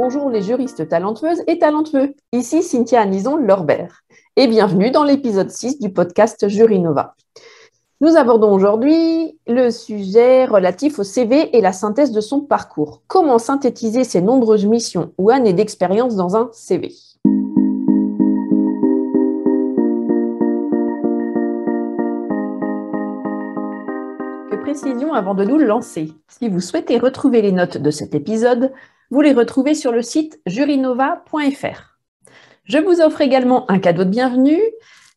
Bonjour les juristes talentueuses et talentueux, ici Cynthia Anison-Lorbert et bienvenue dans l'épisode 6 du podcast Jurinova. Nous abordons aujourd'hui le sujet relatif au CV et la synthèse de son parcours. Comment synthétiser ses nombreuses missions ou années d'expérience dans un CV ? Précision avant de nous lancer. Si vous souhaitez retrouver les notes de cet épisode, vous les retrouvez sur le site jurinova.fr. Je vous offre également un cadeau de bienvenue,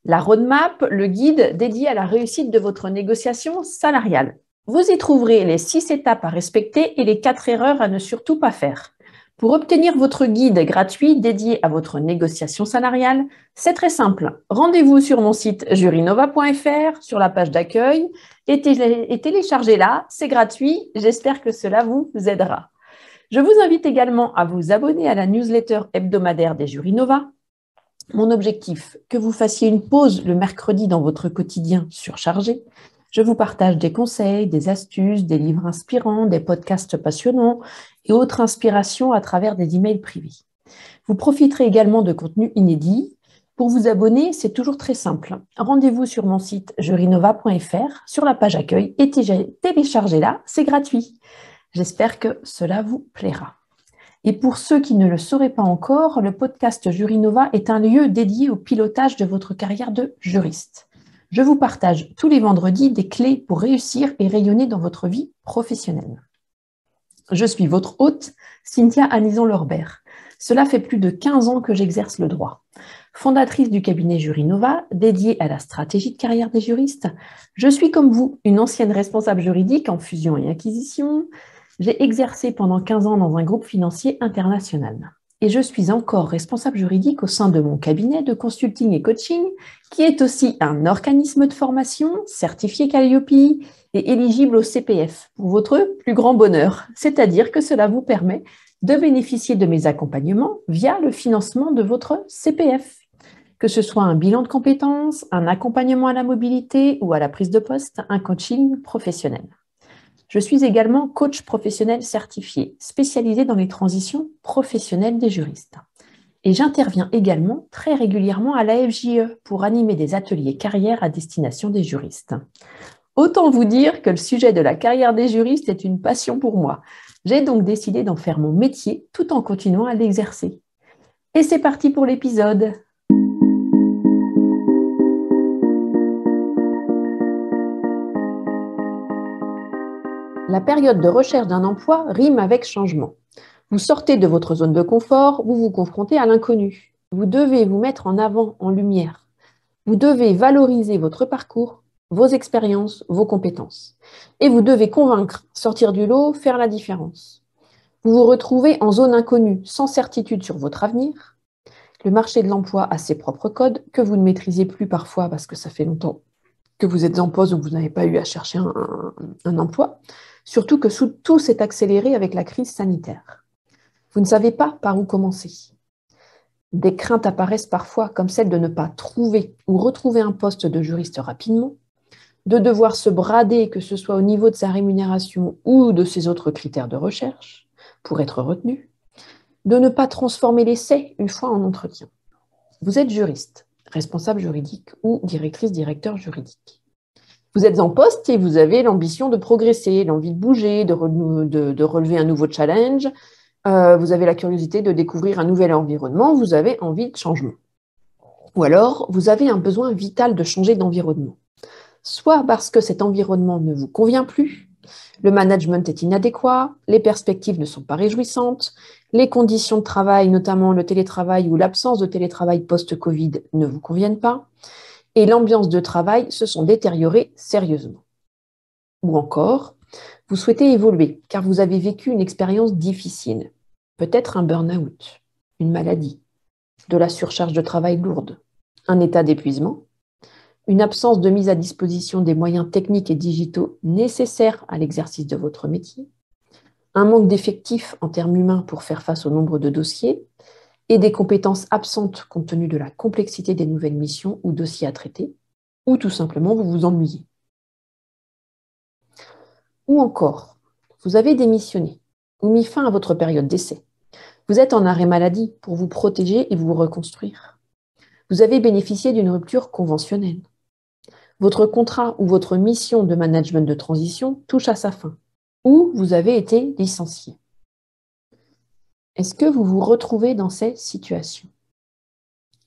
la roadmap, le guide dédié à la réussite de votre négociation salariale. Vous y trouverez les 6 étapes à respecter et les 4 erreurs à ne surtout pas faire. Pour obtenir votre guide gratuit dédié à votre négociation salariale, c'est très simple. Rendez-vous sur mon site jurinova.fr, sur la page d'accueil, et téléchargez-la, c'est gratuit, j'espère que cela vous aidera. Je vous invite également à vous abonner à la newsletter hebdomadaire des Jurinova. Mon objectif, que vous fassiez une pause le mercredi dans votre quotidien surchargé. Je vous partage des conseils, des astuces, des livres inspirants, des podcasts passionnants et autres inspirations à travers des emails privés. Vous profiterez également de contenus inédits. Pour vous abonner, c'est toujours très simple. Rendez-vous sur mon site jurinova.fr, sur la page accueil et téléchargez-la, c'est gratuit. J'espère que cela vous plaira. Et pour ceux qui ne le sauraient pas encore, le podcast Jurinova est un lieu dédié au pilotage de votre carrière de juriste. Je vous partage tous les vendredis des clés pour réussir et rayonner dans votre vie professionnelle. Je suis votre hôte, Cynthia Anison-Lorbert. Cela fait plus de 15 ans que j'exerce le droit. Fondatrice du cabinet Jurinova, dédié à la stratégie de carrière des juristes, je suis comme vous une ancienne responsable juridique en fusion et acquisition. J'ai exercé pendant 15 ans dans un groupe financier international. Et je suis encore responsable juridique au sein de mon cabinet de consulting et coaching, qui est aussi un organisme de formation certifié Calliope et éligible au CPF, pour votre plus grand bonheur. C'est-à-dire que cela vous permet de bénéficier de mes accompagnements via le financement de votre CPF. Que ce soit un bilan de compétences, un accompagnement à la mobilité ou à la prise de poste, un coaching professionnel. Je suis également coach professionnel certifié, spécialisé dans les transitions professionnelles des juristes. Et j'interviens également très régulièrement à l'AFJE pour animer des ateliers carrière à destination des juristes. Autant vous dire que le sujet de la carrière des juristes est une passion pour moi. J'ai donc décidé d'en faire mon métier tout en continuant à l'exercer. Et c'est parti pour l'épisode. La période de recherche d'un emploi rime avec changement. Vous sortez de votre zone de confort, vous vous confrontez à l'inconnu. Vous devez vous mettre en avant, en lumière. Vous devez valoriser votre parcours, vos expériences, vos compétences. Et vous devez convaincre, sortir du lot, faire la différence. Vous vous retrouvez en zone inconnue, sans certitude sur votre avenir. Le marché de l'emploi a ses propres codes que vous ne maîtrisez plus parfois parce que ça fait longtemps que vous êtes en pause ou que vous n'avez pas eu à chercher un emploi. Surtout que tout s'est accéléré avec la crise sanitaire. Vous ne savez pas par où commencer. Des craintes apparaissent parfois comme celle de ne pas trouver ou retrouver un poste de juriste rapidement, de devoir se brader, que ce soit au niveau de sa rémunération ou de ses autres critères de recherche, pour être retenu, de ne pas transformer l'essai une fois en entretien. Vous êtes juriste, responsable juridique ou directeur juridique. Vous êtes en poste et vous avez l'ambition de progresser, l'envie de bouger, de relever un nouveau challenge. Vous avez la curiosité de découvrir un nouvel environnement. Vous avez envie de changement. Ou alors, vous avez un besoin vital de changer d'environnement. Soit parce que cet environnement ne vous convient plus, le management est inadéquat, les perspectives ne sont pas réjouissantes, les conditions de travail, notamment le télétravail ou l'absence de télétravail post-Covid, ne vous conviennent pas, et l'ambiance de travail se sont détériorées sérieusement. Ou encore, vous souhaitez évoluer car vous avez vécu une expérience difficile, peut-être un burn-out, une maladie, de la surcharge de travail lourde, un état d'épuisement, une absence de mise à disposition des moyens techniques et digitaux nécessaires à l'exercice de votre métier, un manque d'effectifs en termes humains pour faire face au nombre de dossiers et des compétences absentes compte tenu de la complexité des nouvelles missions ou dossiers à traiter, ou tout simplement vous vous ennuyez. Ou encore, vous avez démissionné ou mis fin à votre période d'essai. Vous êtes en arrêt maladie pour vous protéger et vous reconstruire. Vous avez bénéficié d'une rupture conventionnelle. Votre contrat ou votre mission de management de transition touche à sa fin, ou vous avez été licencié. Est-ce que vous vous retrouvez dans ces situations?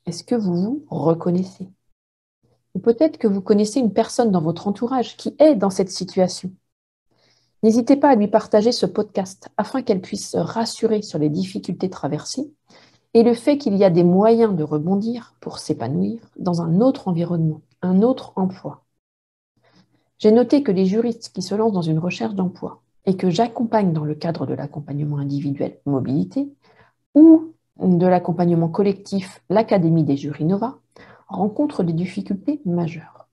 Est-ce que vous vous reconnaissez? Ou peut-être que vous connaissez une personne dans votre entourage qui est dans cette situation. N'hésitez pas à lui partager ce podcast afin qu'elle puisse se rassurer sur les difficultés traversées et le fait qu'il y a des moyens de rebondir pour s'épanouir dans un autre environnement, un autre emploi. J'ai noté que les juristes qui se lancent dans une recherche d'emploi et que j'accompagne dans le cadre de l'accompagnement individuel mobilité ou de l'accompagnement collectif l'Académie des Jurinova rencontrent des difficultés majeures.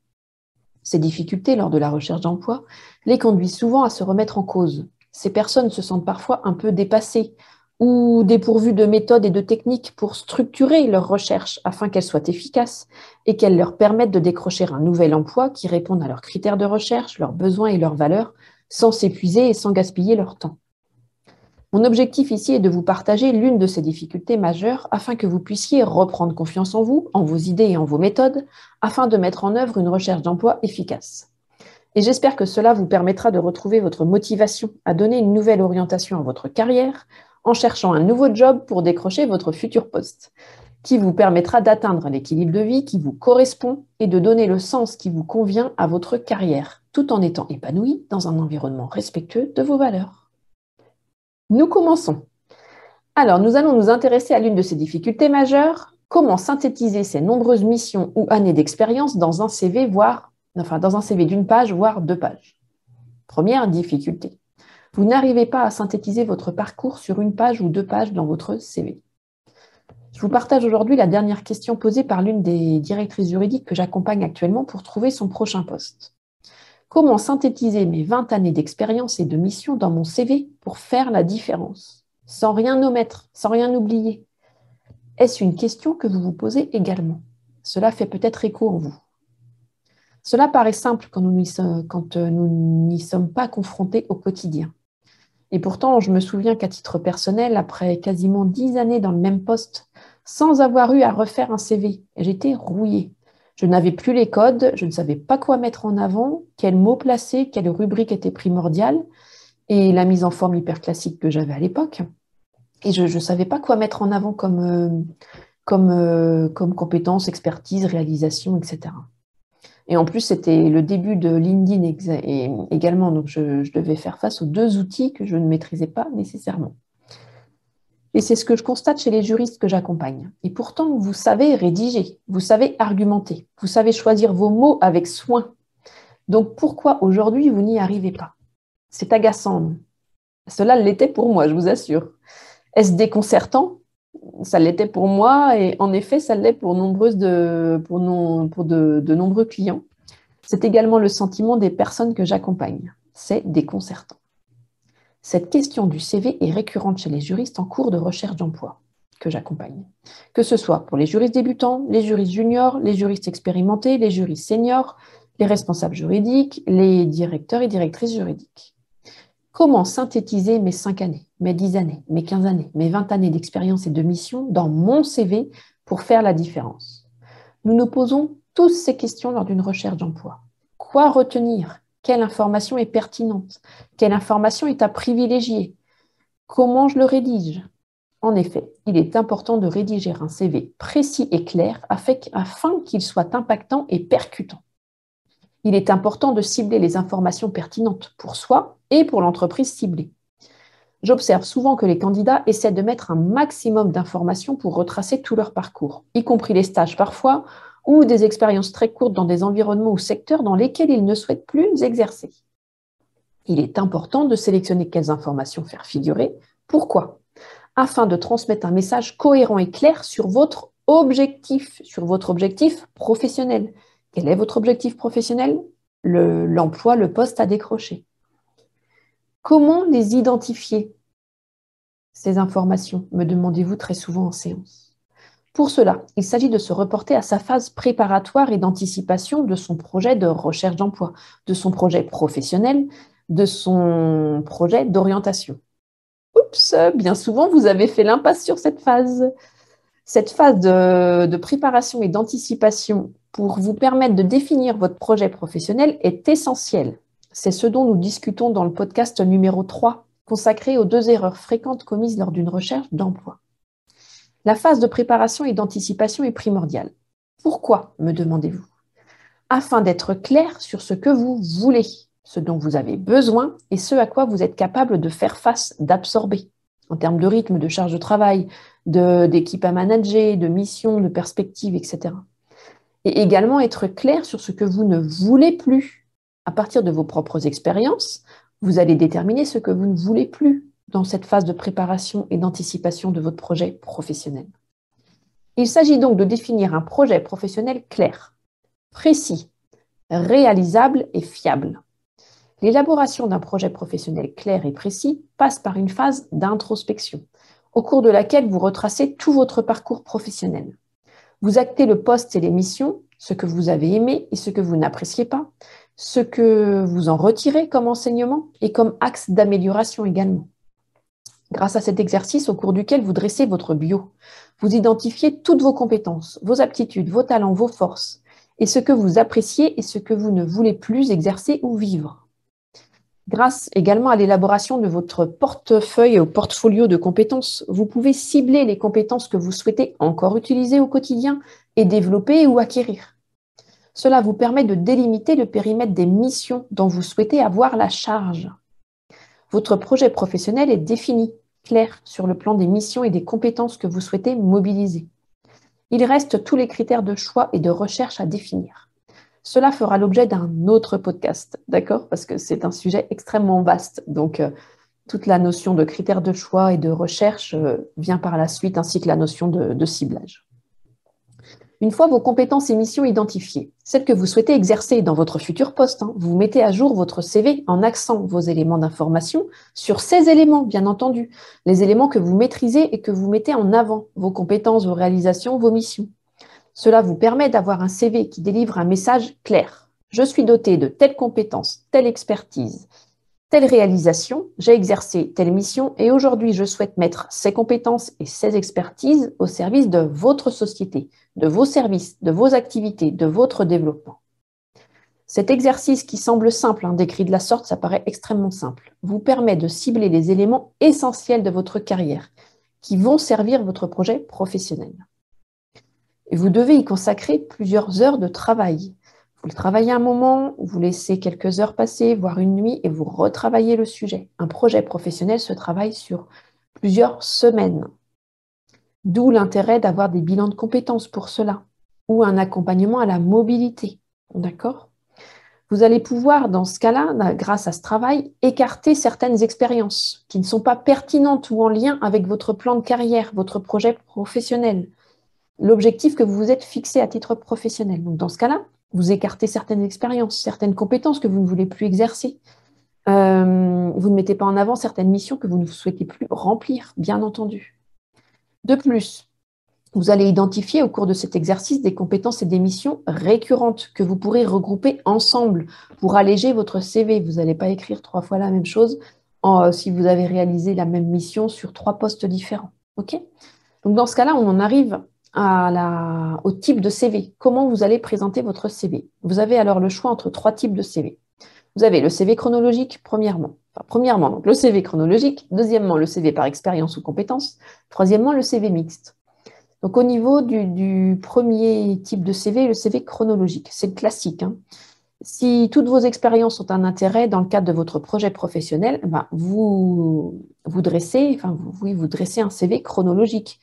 Ces difficultés lors de la recherche d'emploi les conduisent souvent à se remettre en cause. Ces personnes se sentent parfois un peu dépassées ou dépourvues de méthodes et de techniques pour structurer leur recherche afin qu'elles soient efficaces et qu'elles leur permettent de décrocher un nouvel emploi qui réponde à leurs critères de recherche, leurs besoins et leurs valeurs, sans s'épuiser et sans gaspiller leur temps. Mon objectif ici est de vous partager l'une de ces difficultés majeures afin que vous puissiez reprendre confiance en vous, en vos idées et en vos méthodes, afin de mettre en œuvre une recherche d'emploi efficace. Et j'espère que cela vous permettra de retrouver votre motivation à donner une nouvelle orientation à votre carrière en cherchant un nouveau job pour décrocher votre futur poste, qui vous permettra d'atteindre l'équilibre de vie qui vous correspond et de donner le sens qui vous convient à votre carrière, tout en étant épanoui dans un environnement respectueux de vos valeurs. Nous commençons. Alors, nous allons nous intéresser à l'une de ces difficultés majeures, comment synthétiser ces nombreuses missions ou années d'expérience dans un CV, dans un CV d'une page, voire 2 pages. Première difficulté. Vous n'arrivez pas à synthétiser votre parcours sur 1 page ou 2 pages dans votre CV. Je vous partage aujourd'hui la dernière question posée par l'une des directrices juridiques que j'accompagne actuellement pour trouver son prochain poste. Comment synthétiser mes 20 années d'expérience et de mission dans mon CV pour faire la différence, sans rien omettre, sans rien oublier? Est-ce une question que vous vous posez également? Cela fait peut-être écho en vous. Cela paraît simple quand nous n'y sommes pas confrontés au quotidien. Et pourtant, je me souviens qu'à titre personnel, après quasiment 10 années dans le même poste, sans avoir eu à refaire un CV, j'étais rouillée. Je n'avais plus les codes, je ne savais pas quoi mettre en avant, quels mots placer, quelle rubrique était primordiale, et la mise en forme hyper classique que j'avais à l'époque. Et je ne savais pas quoi mettre en avant comme compétences, expertise, réalisation, etc. Et en plus, c'était le début de LinkedIn également, donc je devais faire face aux 2 outils que je ne maîtrisais pas nécessairement. Et c'est ce que je constate chez les juristes que j'accompagne. Et pourtant, vous savez rédiger, vous savez argumenter, vous savez choisir vos mots avec soin. Donc pourquoi aujourd'hui vous n'y arrivez pas? C'est agaçant, non? Cela l'était pour moi, je vous assure. Est-ce déconcertant? Ça l'était pour moi et en effet, ça l'est pour de nombreux clients. C'est également le sentiment des personnes que j'accompagne. C'est déconcertant. Cette question du CV est récurrente chez les juristes en cours de recherche d'emploi que j'accompagne. Que ce soit pour les juristes débutants, les juristes juniors, les juristes expérimentés, les juristes seniors, les responsables juridiques, les directeurs et directrices juridiques. Comment synthétiser mes 5 années, mes 10 années, mes 15 années, mes 20 années d'expérience et de mission dans mon CV pour faire la différence? Nous nous posons tous ces questions lors d'une recherche d'emploi. Quoi retenir? Quelle information est pertinente? Quelle information est à privilégier? Comment je le rédige? En effet, il est important de rédiger un CV précis et clair afin qu'il soit impactant et percutant. Il est important de cibler les informations pertinentes pour soi et pour l'entreprise ciblée. J'observe souvent que les candidats essaient de mettre un maximum d'informations pour retracer tout leur parcours, y compris les stages parfois, ou des expériences très courtes dans des environnements ou secteurs dans lesquels ils ne souhaitent plus exercer. Il est important de sélectionner quelles informations faire figurer. Pourquoi? Afin de transmettre un message cohérent et clair sur votre objectif professionnel. Quel est votre objectif professionnel? L'emploi, le poste à décrocher. Comment les identifier, ces informations, me demandez-vous très souvent en séance? Pour cela, il s'agit de se reporter à sa phase préparatoire et d'anticipation de son projet de recherche d'emploi, de son projet professionnel, de son projet d'orientation. oups, bien souvent, vous avez fait l'impasse sur cette phase. Cette phase de préparation et d'anticipation pour vous permettre de définir votre projet professionnel est essentielle. C'est ce dont nous discutons dans le podcast numéro 3, consacré aux 2 erreurs fréquentes commises lors d'une recherche d'emploi. La phase de préparation et d'anticipation est primordiale. Pourquoi, me demandez-vous? Afin d'être clair sur ce que vous voulez, ce dont vous avez besoin et ce à quoi vous êtes capable de faire face, d'absorber, en termes de rythme, de charge de travail, d'équipe à manager, de mission, de perspective, etc. Et également être clair sur ce que vous ne voulez plus. À partir de vos propres expériences, vous allez déterminer ce que vous ne voulez plus dans cette phase de préparation et d'anticipation de votre projet professionnel. Il s'agit donc de définir un projet professionnel clair, précis, réalisable et fiable. L'élaboration d'un projet professionnel clair et précis passe par une phase d'introspection, au cours de laquelle vous retracez tout votre parcours professionnel. Vous actez le poste et les missions, ce que vous avez aimé et ce que vous n'appréciez pas, ce que vous en retirez comme enseignement et comme axe d'amélioration également. Grâce à cet exercice au cours duquel vous dressez votre bio, vous identifiez toutes vos compétences, vos aptitudes, vos talents, vos forces, et ce que vous appréciez et ce que vous ne voulez plus exercer ou vivre. Grâce également à l'élaboration de votre portefeuille ou portfolio de compétences, vous pouvez cibler les compétences que vous souhaitez encore utiliser au quotidien et développer ou acquérir. Cela vous permet de délimiter le périmètre des missions dont vous souhaitez avoir la charge. Votre projet professionnel est défini, clair sur le plan des missions et des compétences que vous souhaitez mobiliser. Il reste tous les critères de choix et de recherche à définir. Cela fera l'objet d'un autre podcast, d'accord? Parce que c'est un sujet extrêmement vaste. Donc, toute la notion de critères de choix et de recherche vient par la suite, ainsi que la notion de ciblage. Une fois vos compétences et missions identifiées, celles que vous souhaitez exercer dans votre futur poste, vous mettez à jour votre CV en axant vos éléments d'information sur ces éléments, bien entendu, les éléments que vous maîtrisez et que vous mettez en avant, vos compétences, vos réalisations, vos missions. Cela vous permet d'avoir un CV qui délivre un message clair. Je suis doté de telles compétences, telle expertise, telle réalisation, j'ai exercé telle mission et aujourd'hui je souhaite mettre ces compétences et ces expertises au service de votre société, de vos services, de vos activités, de votre développement. Cet exercice qui semble simple, décrit de la sorte, ça paraît extrêmement simple, vous permet de cibler les éléments essentiels de votre carrière qui vont servir votre projet professionnel. Et vous devez y consacrer plusieurs heures de travail. Vous le travaillez un moment, vous laissez quelques heures passer, voire une nuit, et vous retravaillez le sujet. Un projet professionnel se travaille sur plusieurs semaines. D'où l'intérêt d'avoir des bilans de compétences pour cela, ou un accompagnement à la mobilité. D'accord ? Vous allez pouvoir, dans ce cas-là, grâce à ce travail, écarter certaines expériences qui ne sont pas pertinentes ou en lien avec votre plan de carrière, votre projet professionnel, l'objectif que vous vous êtes fixé à titre professionnel. Donc, dans ce cas-là, vous écartez certaines expériences, certaines compétences que vous ne voulez plus exercer. Vous ne mettez pas en avant certaines missions que vous ne souhaitez plus remplir, bien entendu. De plus, vous allez identifier au cours de cet exercice des compétences et des missions récurrentes que vous pourrez regrouper ensemble pour alléger votre CV. Vous n'allez pas écrire 3 fois la même chose si vous avez réalisé la même mission sur 3 postes différents. Okay ? Donc, dans ce cas-là, on en arrive au type de CV. Comment vous allez présenter votre CV? Vous avez alors le choix entre 3 types de CV. Vous avez le CV chronologique, premièrement, donc le CV chronologique, deuxièmement, le CV par expérience ou compétence, troisièmement, le CV mixte. Donc, au niveau du premier type de CV, le CV chronologique, c'est le classique. Si toutes vos expériences ont un intérêt dans le cadre de votre projet professionnel, vous dressez un CV chronologique.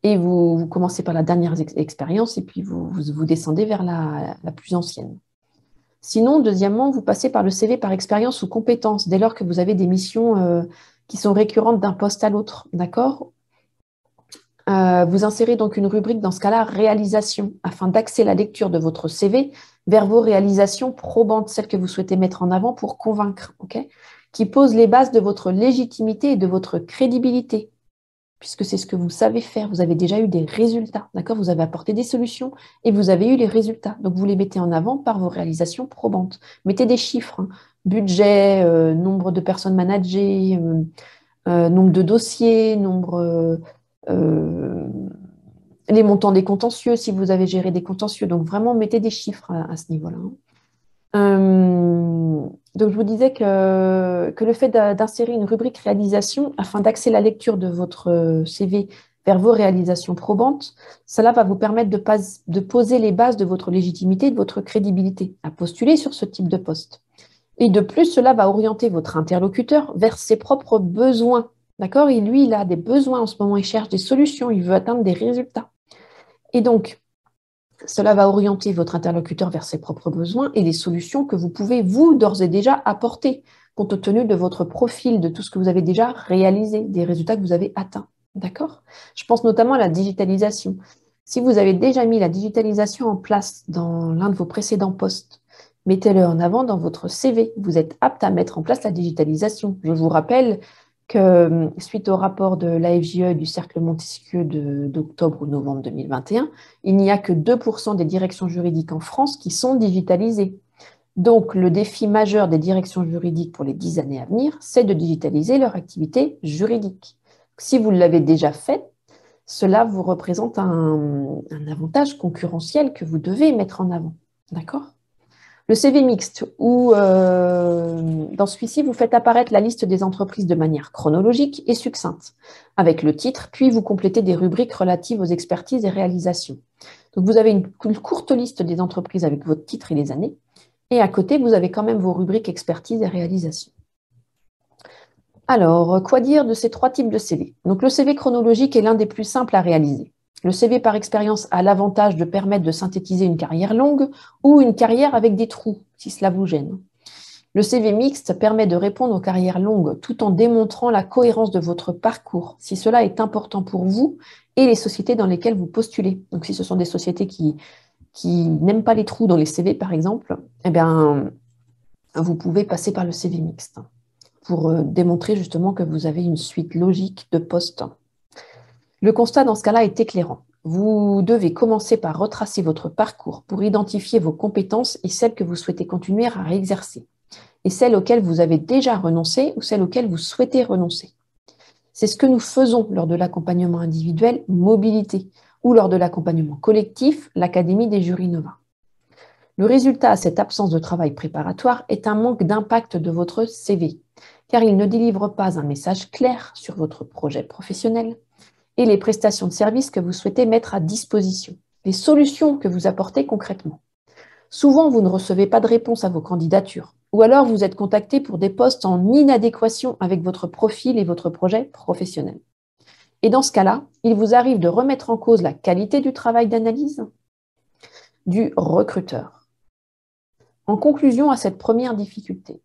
Et vous commencez par la dernière expérience et puis vous descendez vers la plus ancienne. Sinon, deuxièmement, vous passez par le CV par expérience ou compétence, dès lors que vous avez des missions qui sont récurrentes d'un poste à l'autre. D'accord ? Vous insérez donc une rubrique, dans ce cas-là, réalisation, afin d'axer la lecture de votre CV vers vos réalisations probantes, celles que vous souhaitez mettre en avant pour convaincre, qui posent les bases de votre légitimité et de votre crédibilité. Puisque c'est ce que vous savez faire, vous avez déjà eu des résultats, d'accord ? Vous avez apporté des solutions et vous avez eu les résultats. Donc, vous les mettez en avant par vos réalisations probantes. Mettez des chiffres, budget, nombre de personnes managées, nombre de dossiers, les montants des contentieux, si vous avez géré des contentieux. Donc, vraiment, mettez des chiffres à ce niveau-là. Donc, je vous disais que le fait d'insérer une rubrique réalisation afin d'axer la lecture de votre CV vers vos réalisations probantes, cela va vous permettre de poser les bases de votre légitimité et de votre crédibilité à postuler sur ce type de poste. Et de plus, cela va orienter votre interlocuteur vers ses propres besoins. D'accord? Et lui, il a des besoins en ce moment, il cherche des solutions, il veut atteindre des résultats. Et donc, cela va orienter votre interlocuteur vers ses propres besoins et les solutions que vous pouvez, vous, d'ores et déjà apporter, compte tenu de votre profil, de tout ce que vous avez déjà réalisé, des résultats que vous avez atteints. D'accord? Je pense notamment à la digitalisation. Si vous avez déjà mis la digitalisation en place dans l'un de vos précédents postes, mettez-le en avant dans votre CV. Vous êtes apte à mettre en place la digitalisation. Je vous rappelle que suite au rapport de l'AFJE du Cercle Montesquieu d'octobre ou novembre 2021, il n'y a que 2% des directions juridiques en France qui sont digitalisées. Donc, le défi majeur des directions juridiques pour les 10 années à venir, c'est de digitaliser leur activité juridique. Si vous l'avez déjà fait, cela vous représente un avantage concurrentiel que vous devez mettre en avant. D'accord ? Le CV mixte, où dans celui-ci, vous faites apparaître la liste des entreprises de manière chronologique et succincte, avec le titre, puis vous complétez des rubriques relatives aux expertises et réalisations. Donc, vous avez une courte liste des entreprises avec votre titre et les années, et à côté, vous avez quand même vos rubriques expertise et réalisation. Alors, quoi dire de ces 3 types de CV? Donc, le CV chronologique est l'un des plus simples à réaliser. Le CV par expérience a l'avantage de permettre de synthétiser une carrière longue ou une carrière avec des trous, si cela vous gêne. Le CV mixte permet de répondre aux carrières longues tout en démontrant la cohérence de votre parcours, si cela est important pour vous et les sociétés dans lesquelles vous postulez. Donc, si ce sont des sociétés qui n'aiment pas les trous dans les CV, par exemple, eh bien, vous pouvez passer par le CV mixte pour démontrer justement que vous avez une suite logique de postes. Le constat dans ce cas-là est éclairant. Vous devez commencer par retracer votre parcours pour identifier vos compétences et celles que vous souhaitez continuer à exercer, et celles auxquelles vous avez déjà renoncé ou celles auxquelles vous souhaitez renoncer. C'est ce que nous faisons lors de l'accompagnement individuel mobilité ou lors de l'accompagnement collectif, l'Académie des jurys Nova. Le résultat à cette absence de travail préparatoire est un manque d'impact de votre CV, car il ne délivre pas un message clair sur votre projet professionnel et les prestations de services que vous souhaitez mettre à disposition, les solutions que vous apportez concrètement. Souvent, vous ne recevez pas de réponse à vos candidatures, ou alors vous êtes contacté pour des postes en inadéquation avec votre profil et votre projet professionnel. Et dans ce cas-là, il vous arrive de remettre en cause la qualité du travail d'analyse du recruteur. En conclusion à cette première difficulté,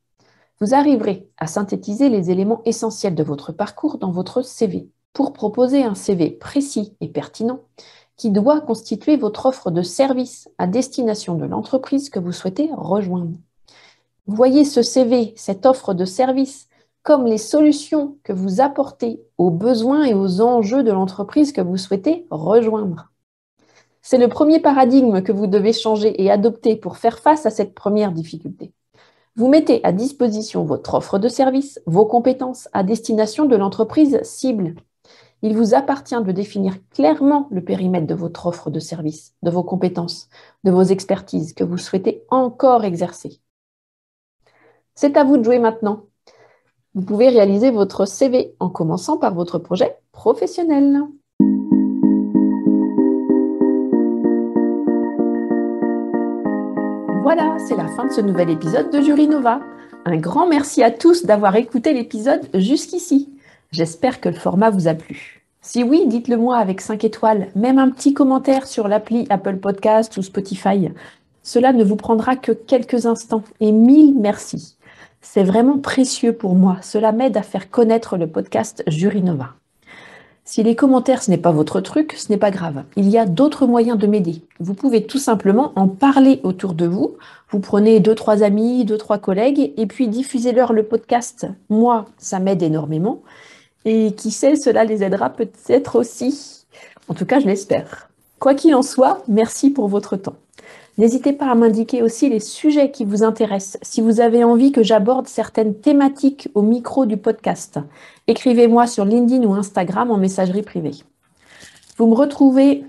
vous arriverez à synthétiser les éléments essentiels de votre parcours dans votre CV pour proposer un CV précis et pertinent qui doit constituer votre offre de service à destination de l'entreprise que vous souhaitez rejoindre. Voyez ce CV, cette offre de service, comme les solutions que vous apportez aux besoins et aux enjeux de l'entreprise que vous souhaitez rejoindre. C'est le premier paradigme que vous devez changer et adopter pour faire face à cette première difficulté. Vous mettez à disposition votre offre de service, vos compétences à destination de l'entreprise cible. Il vous appartient de définir clairement le périmètre de votre offre de service, de vos compétences, de vos expertises que vous souhaitez encore exercer. C'est à vous de jouer maintenant. Vous pouvez réaliser votre CV en commençant par votre projet professionnel. Voilà, c'est la fin de ce nouvel épisode de Jury Nova. Un grand merci à tous d'avoir écouté l'épisode jusqu'ici. J'espère que le format vous a plu. Si oui, dites-le moi avec 5 étoiles, même un petit commentaire sur l'appli Apple Podcast ou Spotify. Cela ne vous prendra que quelques instants et 1000 merci. C'est vraiment précieux pour moi. Cela m'aide à faire connaître le podcast Jury Nova. Si les commentaires, ce n'est pas votre truc, ce n'est pas grave. Il y a d'autres moyens de m'aider. Vous pouvez tout simplement en parler autour de vous. Vous prenez 2-3 amis, 2-3 collègues et puis diffusez-leur le podcast. Moi, ça m'aide énormément. Et qui sait, cela les aidera peut-être aussi. En tout cas, je l'espère. Quoi qu'il en soit, merci pour votre temps. N'hésitez pas à m'indiquer aussi les sujets qui vous intéressent, si vous avez envie que j'aborde certaines thématiques au micro du podcast. Écrivez-moi sur LinkedIn ou Instagram en messagerie privée. Vous me retrouvez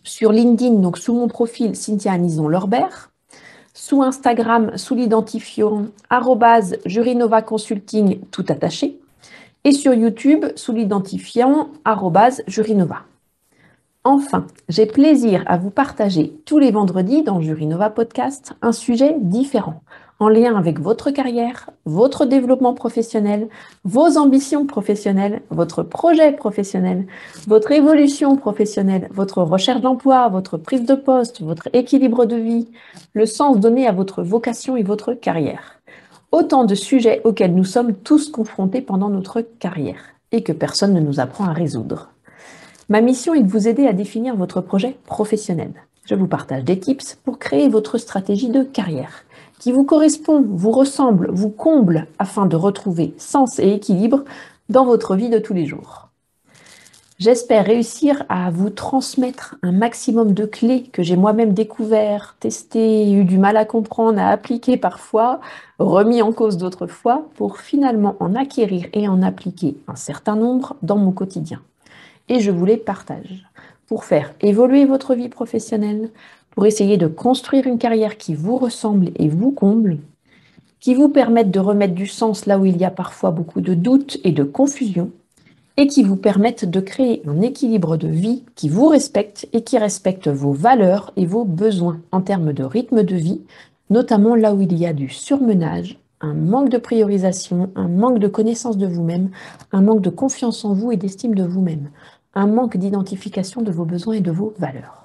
sur LinkedIn, donc sous mon profil Cynthia Anison-Lorbert, sous Instagram sous l'identifiant @Jurinova Consulting tout attaché, et sur YouTube sous l'identifiant @Jurinova. Enfin, j'ai plaisir à vous partager tous les vendredis dans Jurinova Podcast un sujet différent, en lien avec votre carrière, votre développement professionnel, vos ambitions professionnelles, votre projet professionnel, votre évolution professionnelle, votre recherche d'emploi, votre prise de poste, votre équilibre de vie, le sens donné à votre vocation et votre carrière. Autant de sujets auxquels nous sommes tous confrontés pendant notre carrière et que personne ne nous apprend à résoudre. Ma mission est de vous aider à définir votre projet professionnel. Je vous partage des tips pour créer votre stratégie de carrière qui vous correspond, vous ressemble, vous comble afin de retrouver sens et équilibre dans votre vie de tous les jours. J'espère réussir à vous transmettre un maximum de clés que j'ai moi-même découvert, testé, eu du mal à comprendre, à appliquer parfois, remis en cause d'autres fois, pour finalement en acquérir et en appliquer un certain nombre dans mon quotidien. Et je vous les partage pour faire évoluer votre vie professionnelle, pour essayer de construire une carrière qui vous ressemble et vous comble, qui vous permette de remettre du sens là où il y a parfois beaucoup de doutes et de confusion, et qui vous permette de créer un équilibre de vie qui vous respecte et qui respecte vos valeurs et vos besoins en termes de rythme de vie, notamment là où il y a du surmenage, un manque de priorisation, un manque de connaissance de vous-même, un manque de confiance en vous et d'estime de vous-même, un manque d'identification de vos besoins et de vos valeurs.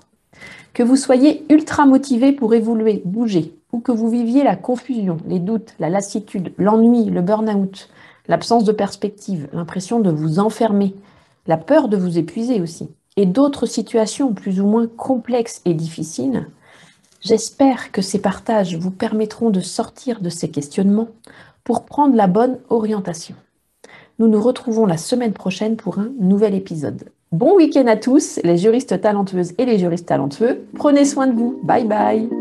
Que vous soyez ultra motivé pour évoluer, bouger, ou que vous viviez la confusion, les doutes, la lassitude, l'ennui, le burn-out, l'absence de perspective, l'impression de vous enfermer, la peur de vous épuiser aussi, et d'autres situations plus ou moins complexes et difficiles, j'espère que ces partages vous permettront de sortir de ces questionnements pour prendre la bonne orientation. Nous nous retrouvons la semaine prochaine pour un nouvel épisode. Bon week-end à tous, les juristes talentueuses et les juristes talentueux. Prenez soin de vous. Bye bye.